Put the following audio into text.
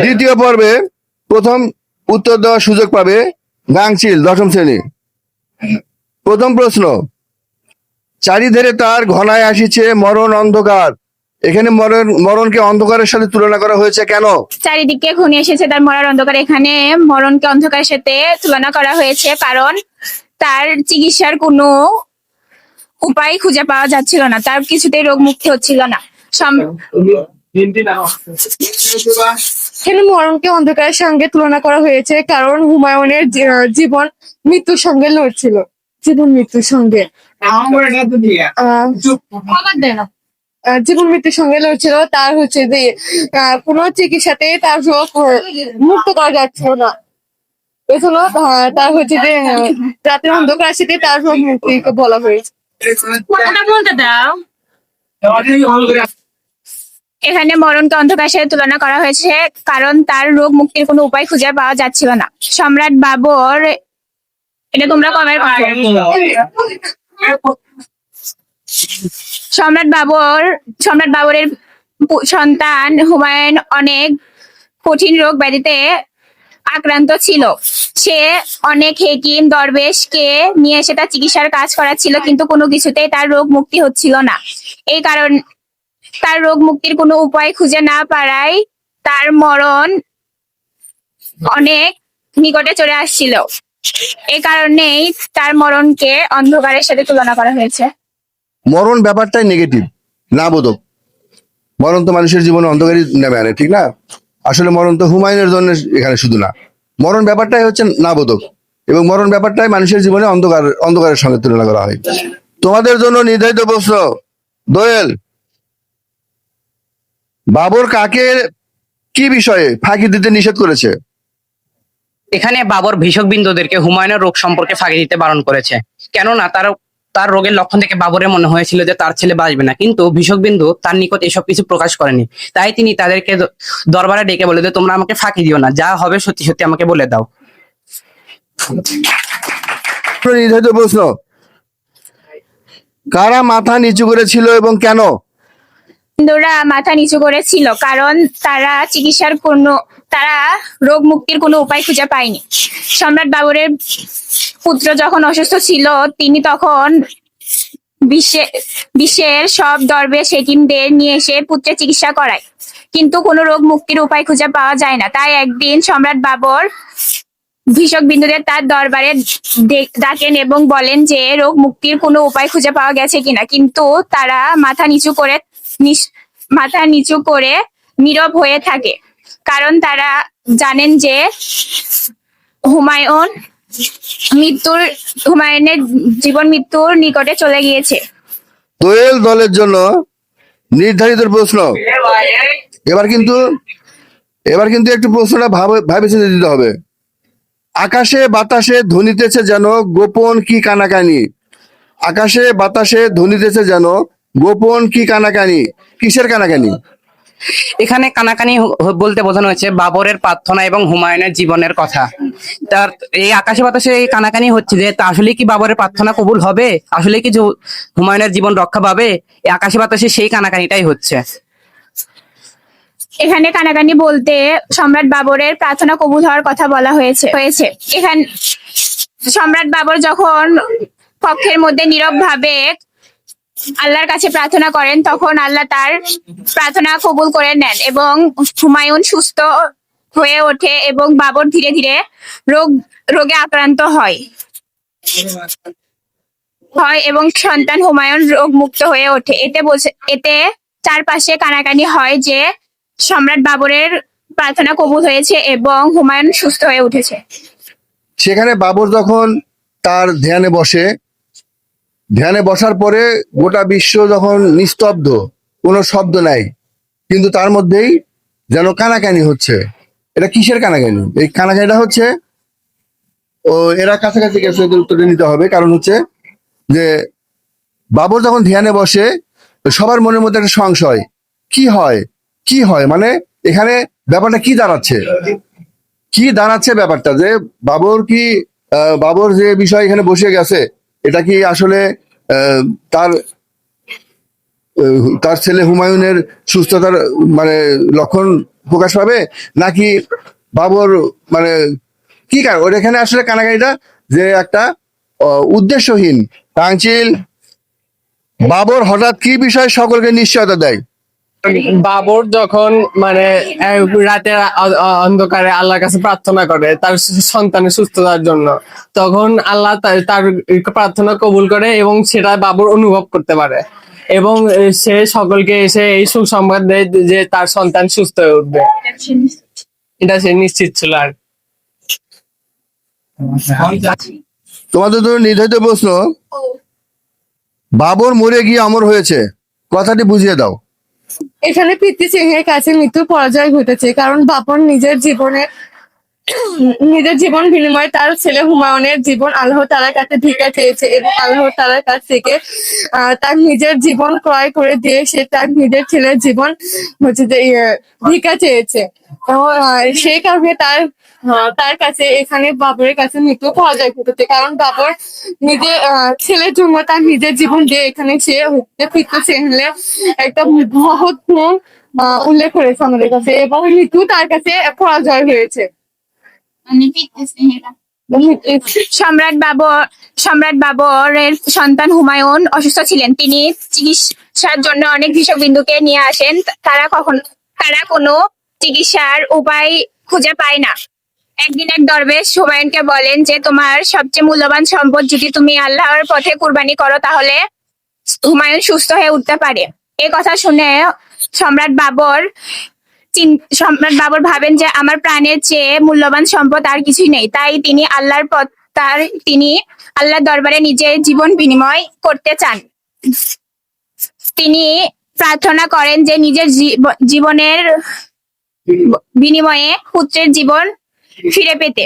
দ্বিতীয় পর্বে প্রথম উত্তর দেওয়ার সুযোগ পাবে গাংচিল, 10ম শ্রেণী। প্রথম প্রশ্ন, চারিধারে তার ঘনায় আসিছে মরণ অন্ধকার। এখানে মরণকে অন্ধকারের সাথে তুলনা করা হয়েছে কেন? চারিদিকে ঘনিয়ে এসেছে তার মরার অন্ধকার, এখানে মরণকে অন্ধকারের সাথে তুলনা করা হয়েছে কারণ তার চিকিৎসার কোনো উপায় খুঁজে পাওয়া যাচ্ছিল না, তার কিছুতেই রোগ মুক্তি হচ্ছিল না। এখানে মরণকে অন্ধকারের সঙ্গে তুলনা করা হয়েছে কারণ হুমায়ুনের জীবন মৃত্যুর সঙ্গে লড়ছিল, জীবন মৃত্যুর সঙ্গে জীবন মৃত্যুর সঙ্গে লড়ছিল। তার হচ্ছে যে কোনো চিকিৎসাতে তার রোগ মুক্ত করা যাচ্ছিল না, এজন্য তার হচ্ছে যে রাতের অন্ধকার সাথে তার রোগ মুক্তিকে বলা হয়েছে। এখানে মরণকে অন্ধকারের সাথে তুলনা করা হয়েছে কারণ তার রোগ মুক্তির কোনো উপায় খুঁজে পাওয়া যাচ্ছিল না। সম্রাট বাবর, এটা তোমরা কমেন্ট করো। সম্রাট বাবরের সন্তান হুমায়ুন অনেক কঠিন রোগ ব্যাধিতে আক্রান্ত ছিল। সে অনেক হেকিম দরবেশকে নিয়ে এসে তার চিকিৎসার কাজ করাচ্ছিল, কিন্তু কোনো কিছুতেই তার রোগ মুক্তি হচ্ছিল না। এই কারণ তার রোগ মুক্তির কোনো উপায় খুঁজে না পারায় তার মরণ অনেক নিকটে চলে আসছিল। এই কারণেই তার মরণকে অন্ধকারের সাথে তুলনা করা হয়েছে। মরণ ব্যাপারটাই নেগেটিভ, না বোধক। মরণ তো মানুষের জীবনে অন্ধকারই নেমে আনে, ঠিক না? আসলে মরণ তো হুমায়ুনের জন্য এখানে শুধু না, মরণ ব্যাপারটাই হচ্ছে না বোধক, এবং মরণ ব্যাপারটাই মানুষের জীবনে অন্ধকারের সঙ্গে তুলনা করা হয়। তোমাদের জন্য নির্ধারিত প্রশ্ন, দোয়েল, বাবর কাকে কি বিষয়ে ফাঁকি দিতে নিষেধ করেছে? এখানে বাবর ভিষকবিন্দুদেরকে হুমায়ুনের রোগ সম্পর্কে ফাঁকি দিতে বারণ করেছে, কেননা তার রোগের লক্ষণ থেকে বাবরের মনে হয়েছিল যে তার ছেলে বাঁচবে না, কিন্তু ভিষকবিন্দু তার নিকট এসব কিছু প্রকাশ করেনি। তাই তিনি তাদেরকে দরবারে ডেকে বলে যে তোমরা আমাকে ফাঁকি দিও না, যা হবে সত্যি সত্যি আমাকে বলে দাও। নির্ধারিত প্রশ্ন, কারা মাথা নিচু করেছিল এবং কেন? হিন্দুরা মাথা নিচু করেছিল কারণ তারা রোগ মুক্তির কোনো উপায় খুঁজে পায়নি। সম্রাট বাবরের পুত্র যখন অসুস্থ ছিল, তিনি তখন বিশ্বের সব দরবেশ হেকিমদের নিয়ে এসে পুত্রের চিকিৎসা করায়, কিন্তু কোনো রোগ মুক্তির উপায় খুঁজে পাওয়া যায় না। তাই একদিন সম্রাট বাবর ভিষকবিন্দুদের তার দরবারে ডাকেন এবং বলেন যে রোগ মুক্তির কোনো উপায় খুঁজে পাওয়া গেছে কিনা, কিন্তু তারা মাথা নিচু করে নীরব হয়ে থাকে, কারণ তারা জানেন যে হুমায়ুনের জীবন মৃত্যুর নিকটে চলে গিয়েছে। দোয়েল দলের জন্য নির্ধারিত প্রশ্ন, এবার কিন্তু একটু প্রশ্নটা ভাবে চিন্তে দিতে হবে। আকাশে বাতাসে ধ্বনিতেছে যেন গোপন কি কানাকানি। আকাশে বাতাসে ধ্বনিতেছে যেন গোপন কি কানাকানি। কিসের কানাকানি? এখানে কানাকানি বলতে বোঝানো হয়েছে বাবরের প্রার্থনা এবং হুমায়ুনের জীবনের কথা। তার এই আকাশে বাতাসে এই কানাকানি হচ্ছে যে আসলে কি বাবরের প্রার্থনা কবুল হবে, আসলে কি হুমায়ুনের জীবন রক্ষা পাবে, এই আকাশে বাতাসে সেই কানাকানিটাই হচ্ছে। এখানে কানাকানি বলতে সম্রাট বাবরের প্রার্থনা কবুল হওয়ার কথা বলা হয়েছে। এখানে সম্রাট বাবর যখন কক্ষের মধ্যে নীরব ভাবে আল্লাহর কাছে প্রার্থনা করেন, তখন আল্লাহ তার প্রার্থনা কবুল করে নেন এবং হুমায়ুন সুস্থ হয়ে ওঠে এবং বাবর ধীরে ধীরে রোগে আক্রান্ত হয় এবং সন্তান হুমায়ুন রোগ মুক্ত হয়ে ওঠে। এতে চারপাশে কানাকানি হয় যে সম্রাট বাবরের প্রার্থনা কবুল হয়েছে এবং হুমায়ুন সুস্থ হয়ে উঠেছে। সেখানে বাবর যখন তার ধ্যানে বসার পরে গোটা বিশ্ব যখন নিস্তব্ধ, কোনো শব্দ নাই, কিন্তু তার মধ্যেই যেন কানাকানি হচ্ছে। এটা কিসের কানাকানি? এই কানাকানিটা হচ্ছে এরা কাছাকাছি গেছে, উত্তরটা নিতে হবে। কারণ হচ্ছে যে বাবর যখন ধ্যানে বসে সবার মনের মধ্যে একটা সংশয়, কি হয় মানে এখানে ব্যাপারটা কি দাঁড়াচ্ছে ব্যাপারটা যে বাবর যে বিষয় এখানে বসে গেছে, এটা কি আসলে তার ছেলে হুমায়ুনের সুস্থতার মানে লক্ষণ প্রকাশ পাবে, নাকি বাবর মানে কি কারণ ওইখানে আসলে কানাকানিটা যে একটা উদ্দেশ্যহীন কাঞ্চিল বাবর হঠাৎ কি বিষয়ে সকলকে নিশ্চয়তা দেয়? বাবর যখন মানে রাতের অন্ধকারে আল্লাহর কাছে প্রার্থনা করে তার সন্তানের সুস্থতার জন্য, তখন আল্লাহ তার প্রার্থনা কবুল করে এবং সেটা বাবর অনুভব করতে পারে এবং সে সকলকে এসে এই সুসংবাদ দেয় যে তার সন্তান সুস্থ হয়ে উঠবে। এটা সে নিশ্চিত ছিল। আর তোমাদের জন্য নির্ধারিত প্রশ্ন, বাবর মরে গিয়ে অমর হয়েছে কথাটি বুঝিয়ে দাও। এখানে পিতৃ সিংহের কাছে মৃত্যুর পরাজয় ঘটেছে, কারণ বাবর নিজের জীবন বিনিময়ে তার ছেলে হুমায়ুনের জীবন আল্লাহ তাআলার কাছে ভিক্ষা চেয়েছে এবং আল্লাহ তাআলার কাছ থেকে তার নিজের জীবন ক্রয় করে দিয়ে সে তার নিজের ছেলের জীবন হচ্ছে যে ভিক্ষা চেয়েছে। এবং সেই কারণে তার কাছে এখানে বাবরের কাছে মৃত্যু পরাজয় ঘটেছে, কারণ বাবর নিজের ছেলের জন্য তার নিজের জীবন দিয়ে এখানে সে হচ্ছে পিতৃ সিংহের একটা মহৎ গুণ উল্লেখ করেছে আমাদের কাছে, এবং মৃত্যু তার কাছে পরাজয় হয়েছে। সম্রাট বাবরের সন্তান হুমায়ুন অসুস্থ ছিলেন। তিনি চিকিৎসার জন্য অনেক কৃষকবিন্দুকে নিয়ে আসেন। তারা কোনো চিকিৎসার উপায় খুঁজে পায় না। একদিন এক দরবেশ হুমায়ুনকে বলেন যে তোমার সবচেয়ে মূল্যবান সম্পদ যদি তুমি আল্লাহর পথে কুরবানি করো তাহলে হুমায়ুন সুস্থ হয়ে উঠতে পারে। এই কথা শুনে সম্রাট বাবর ভাবেন যে আমার প্রাণের চেয়ে মূল্যবান সম্পদ আর কিছুই নেই। তাই তিনি আল্লাহর দরবারে নিজের জীবন বিনিময় করতে চান। তিনি প্রার্থনা করেন যে নিজের জীবনের বিনিময়ে পুত্রের জীবন ফিরে পেতে।